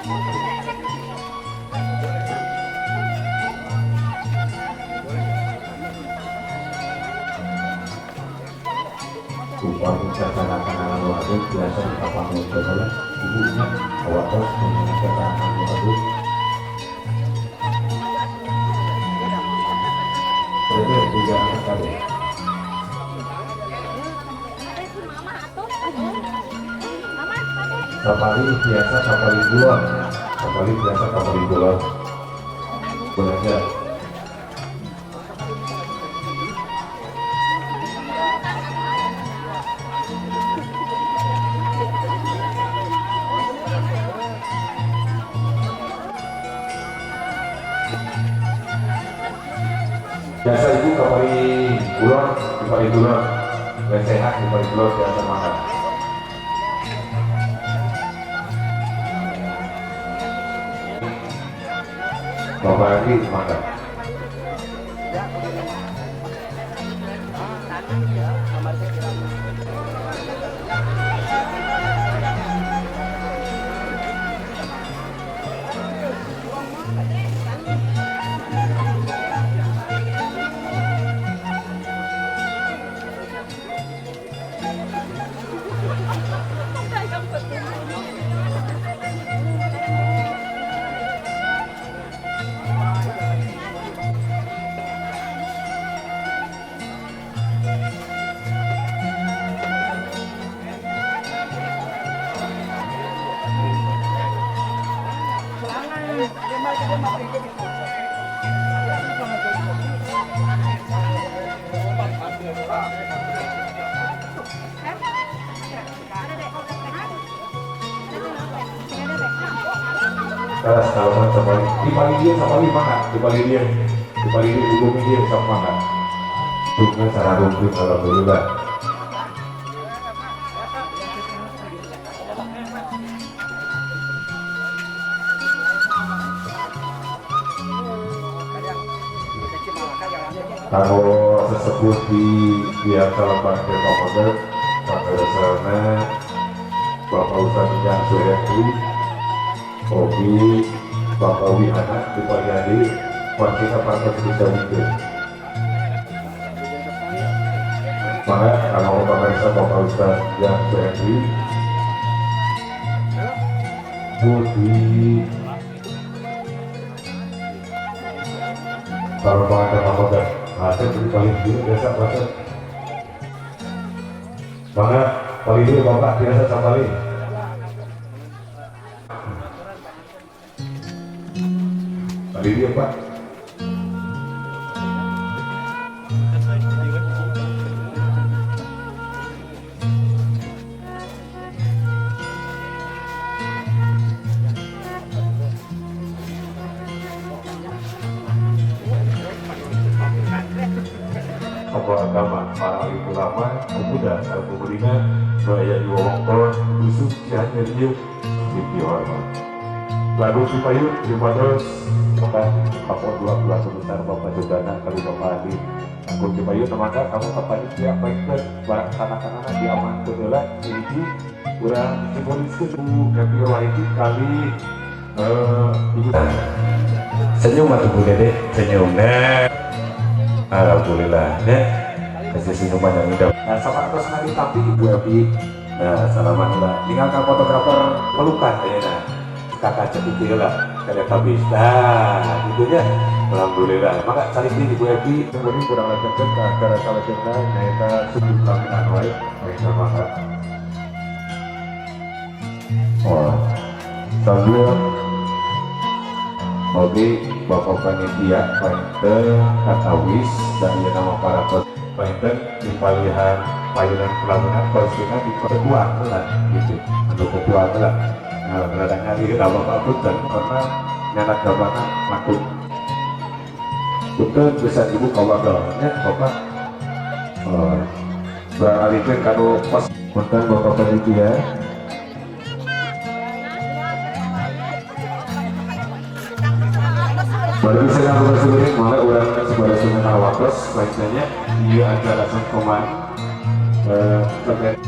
upaya keterangan waduk biasa dipapang oleh ibunya awak terus dengan keterangan waduk berbeda juga sekali. Sapali biasa sapali bulan, sapali biasa sapali bulan belajar. Biasa ibu kapali bulan, kapali bulan, sehat kapali bulan biasa makan. Bapak lagi makan. Kalau sama di paling dia sama di mana? Di paling dia di bumi dia sama mana? Dengan cara rumput alhamdulillah. Kalau tersebut di biasa pakai komodor pada dasarnya Bapak Ustadz yang Suryati Hobi Bapak Wihana di pagi hari wakilnya partai bisa itu. Maka kalau pemirsa Bapak Ustadz yang Suryati Budi kalau ada komodor hasil di paling dulu biasa baca mana paling dulu bapak biasa sekali paling dia pak agama para ulama pemuda pemuda Raya Iwawongkon Yusuf Cianjur Siti Hormat lalu Cipayung Cipados maka kapal 12 sebesar Bapak Jogana kali Bapak Adi Anggur Cipayung maka kamu kapan siapa ikut barang kanak-kanak diaman kebelah ini kurang simbolis itu Happy Wahidi kali ibu senyum atau Bu Dede senyum alhamdulillah kasih senyuman yang indah. Nah sama atas nanti tapi Ibu Evi nah salaman lah tinggalkan fotografer pelukan kayaknya kakak cek lah kalian habis nah gitu ya alhamdulillah maka cari ini Ibu Evi kemudian kurang lebih ke acara salah cerita nyata sebelum kami anwai mereka makan oh sambil Oke, Bapak Panitia Painten Katawis dan yang nama para Painten di palihan payunan pelabuhan konsumen di ketua lah gitu untuk ketua lah nah beradanya di Bapak Punten karena nyanak gabana laku Punten bisa ibu kawagalnya Bapak beralihkan kado pas Punten Bapak Panitia baru bisa yang bersebering malah orang sebagai sebenarnya wakos lainnya dia ada rasa koman terkait